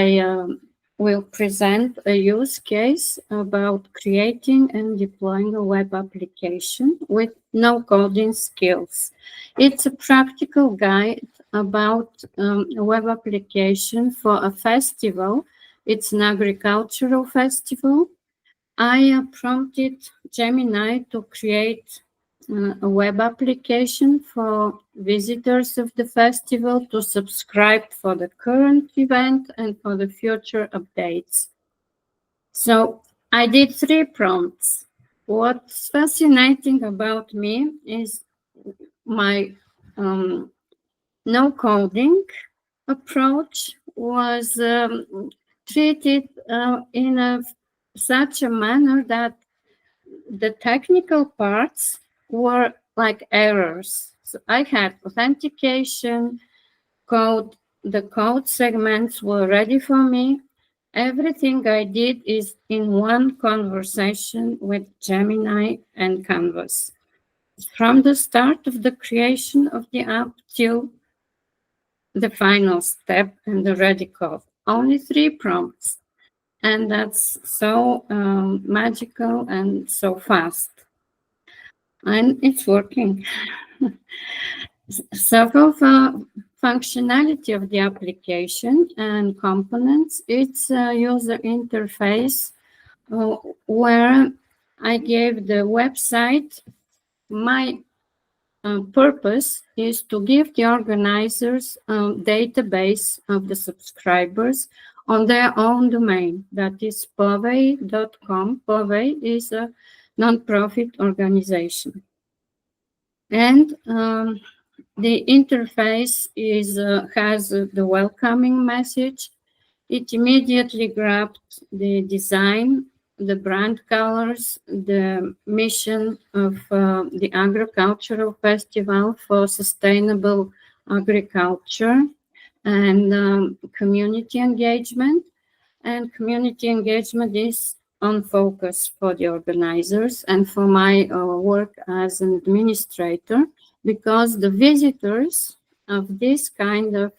I will present a use case about creating and deploying a web application with no coding skills. It's a practical guide about a web application for a festival. It's an agricultural festival. I prompted Gemini to create a web application for visitors of the festival to subscribe for the current event and for the future updates. So I did 3 prompts. What's fascinating about me is my no coding approach was treated in such a manner that the technical parts were like errors. So I had authentication, code, the code segments were ready for me. Everything I did is in one conversation with Gemini and Canvas. From the start of the creation of the app till the final step and the ready code. Only 3 prompts. And that's so magical and so fast. And it's working. Several functionality of the application and components. It's a user interface where I gave the website. My purpose is to give the organizers a database of the subscribers on their own domain. That is povey.com. Povey is a non-profit organization. And the interface has the welcoming message. It immediately grabbed the design, the brand colors, the mission of the agricultural festival for sustainable agriculture, and community engagement. And community engagement is on focus for the organizers and for my work as an administrator, because the visitors of this kind of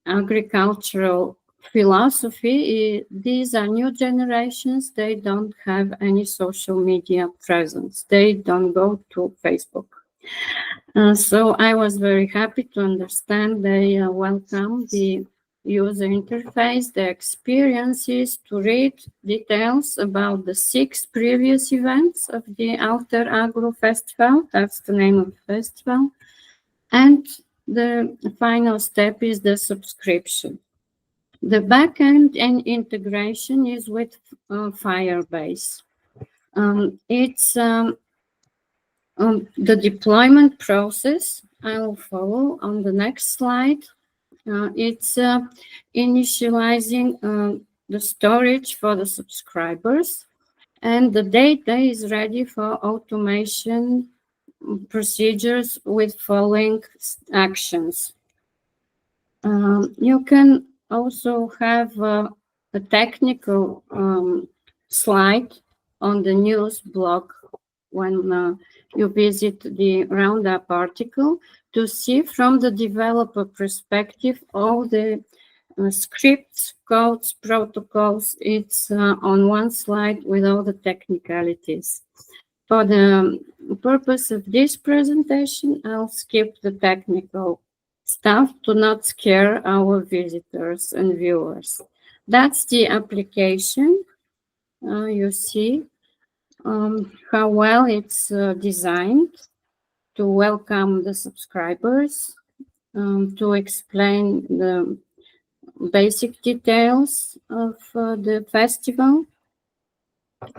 agricultural philosophy, these are new generations. They don't have any social media presence. They don't go to Facebook. So I was very happy to understand they welcome the user interface, the experiences, to read details about the 6 previous events of the Alter Agro Festival. That's the name of the festival. And the final step is the subscription. The backend and integration is with Firebase. It's the deployment process I will follow on the next slide. It's initializing the storage for the subscribers, and the data is ready for automation procedures with following actions. You can also have a technical slide on the news blog when you visit the Roundup article to see from the developer perspective all the scripts, codes, protocols. It's on one slide with all the technicalities. For the purpose of this presentation, I'll skip the technical stuff to not scare our visitors and viewers. That's the application. You see how well it's designed to welcome the subscribers, to explain the basic details of the festival.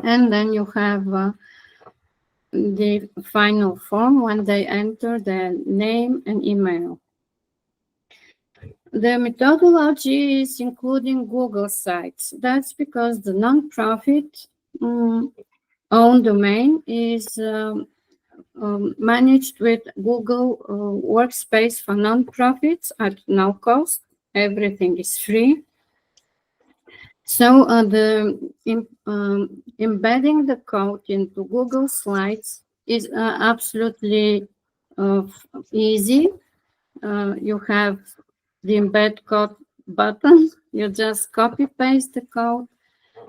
And then you have the final form when they enter their name and email. The methodology is including Google Sites. That's because the nonprofit own domain is managed with Google Workspace for nonprofits at no cost. Everything is free. So embedding the code into Google Slides is absolutely easy. You have the embed code button. You just copy paste the code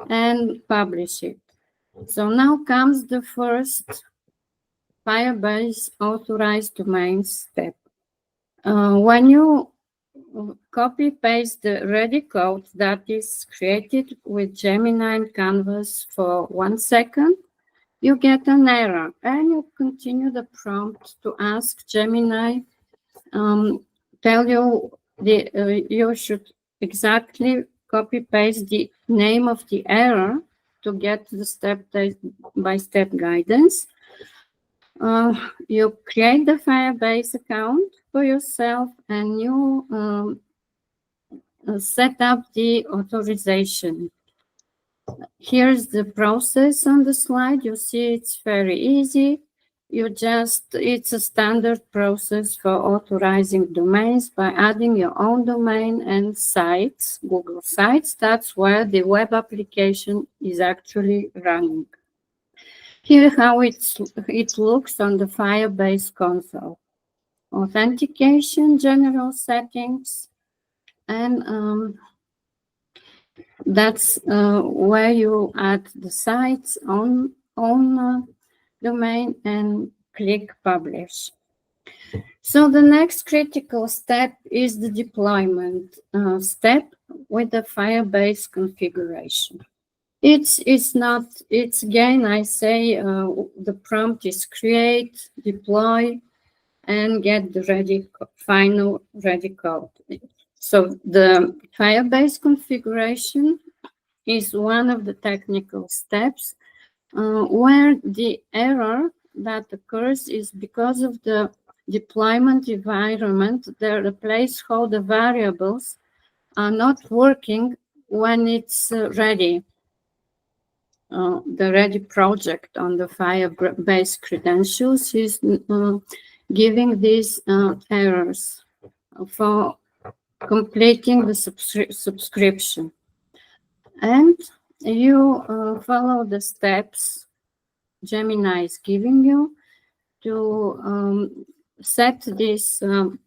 and publish it. So now comes the first Firebase authorized domains step. When you copy paste the ready code that is created with Gemini and Canvas for 1 second, you get an error and you continue the prompt to ask Gemini, tell you you should exactly copy paste the name of the error to get the step-by-step guidance. You create the Firebase account for yourself and you set up the authorization. Here's the process on the slide. You see it's very easy. It's a standard process for authorizing domains by adding your own domain and sites, Google Sites. That's where the web application is actually running. Here how it looks on the Firebase console. Authentication, general settings, and that's where you add the sites on domain and click publish. So the next critical step is the deployment step with the Firebase configuration. It's again, I say the prompt is create, deploy, and get the final ready code. So the Firebase configuration is one of the technical steps where the error that occurs is because of the deployment environment. The placeholder variables are not working when it's ready. The ready project on the Firebase credentials is giving these errors for completing the subscription. And you follow the steps Gemini is giving you to set this in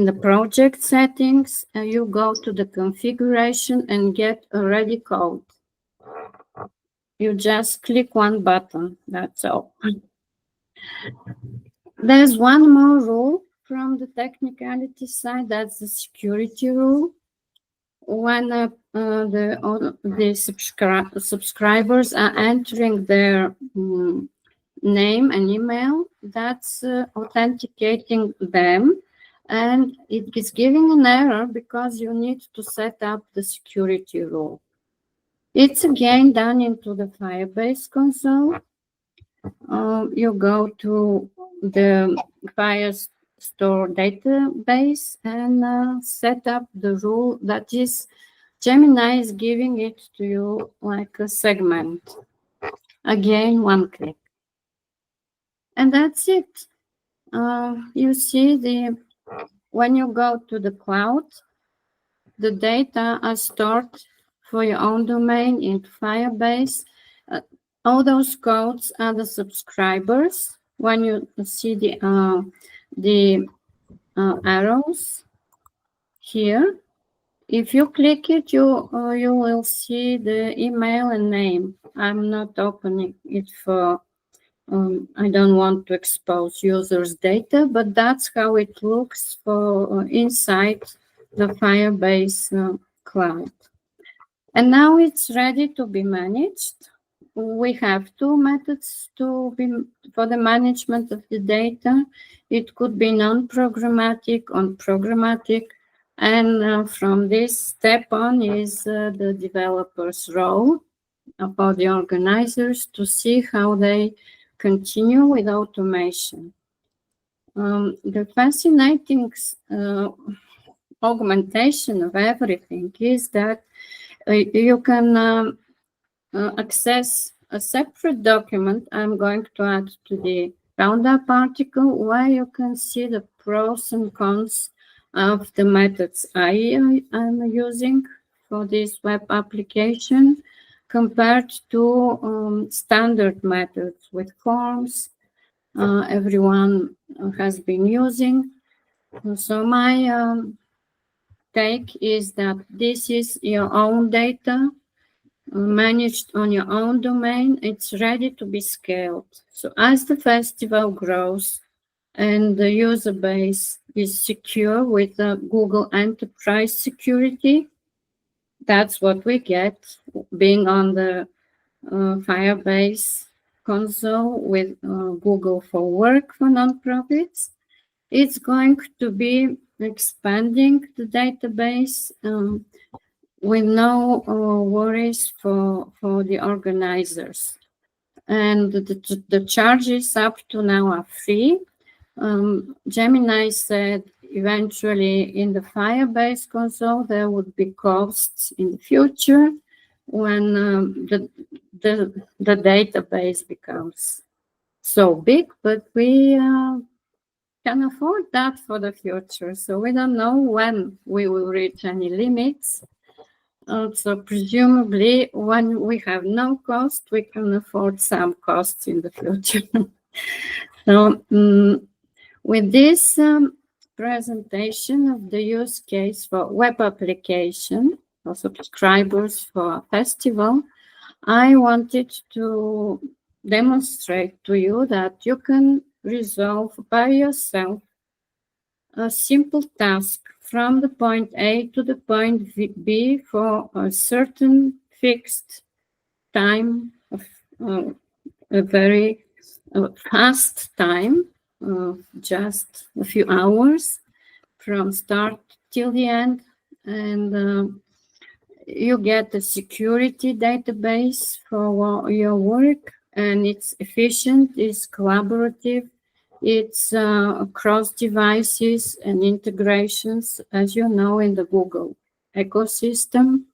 the project settings. You go to the configuration and get a ready code. You just click one button, that's all. There's one more rule from the technicality side, that's the security rule. When the subscribers are entering their name and email, that's authenticating them, and it is giving an error because you need to set up the security rule. It's again done into the Firebase console. You go to the Firestore database and set up the rule that is Gemini is giving it to you like a segment. Again, one click. And that's it. You see when you go to the cloud, the data are stored for your own domain in Firebase. All those codes are the subscribers. When you see the arrows here, if you click it, you will see the email and name. I'm not opening it for, I don't want to expose users' data, but that's how it looks for inside the Firebase cloud. And now it's ready to be managed. We have two methods for the management of the data. It could be non-programmatic or programmatic. And from this step on is the developer's role for the organizers to see how they continue with automation. The fascinating augmentation of everything is that you can access a separate document I'm going to add to the roundup article where you can see the pros and cons of the methods I'm using for this web application compared to standard methods with forms everyone has been using. So my take is that this is your own data managed on your own domain. It's ready to be scaled. So as the festival grows and the user base is secure with Google Enterprise Security, that's what we get being on the Firebase console with Google for Work for nonprofits. It's going to be expanding the database with no worries for the organizers. And the charges up to now are free. Gemini said eventually in the Firebase console there would be costs in the future when the database becomes so big, but we can afford that for the future. So we don't know when we will reach any limits. So presumably when we have no cost, we can afford some costs in the future. So with this presentation of the use case for web application for subscribers for a festival, I wanted to demonstrate to you that you can resolve by yourself a simple task from the point A to the point B for a certain fixed time of a very fast time of just a few hours from start till the end, and you get a security database for your work, and it's efficient, it's collaborative, it's across devices and integrations, as you know, in the Google ecosystem.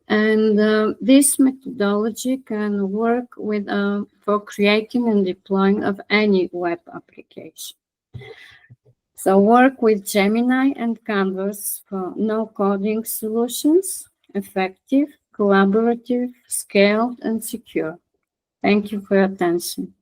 And this methodology can work with for creating and deploying of any web application. So work with Gemini and Canvas for no coding solutions, effective, collaborative, scaled, and secure. Thank you for your attention.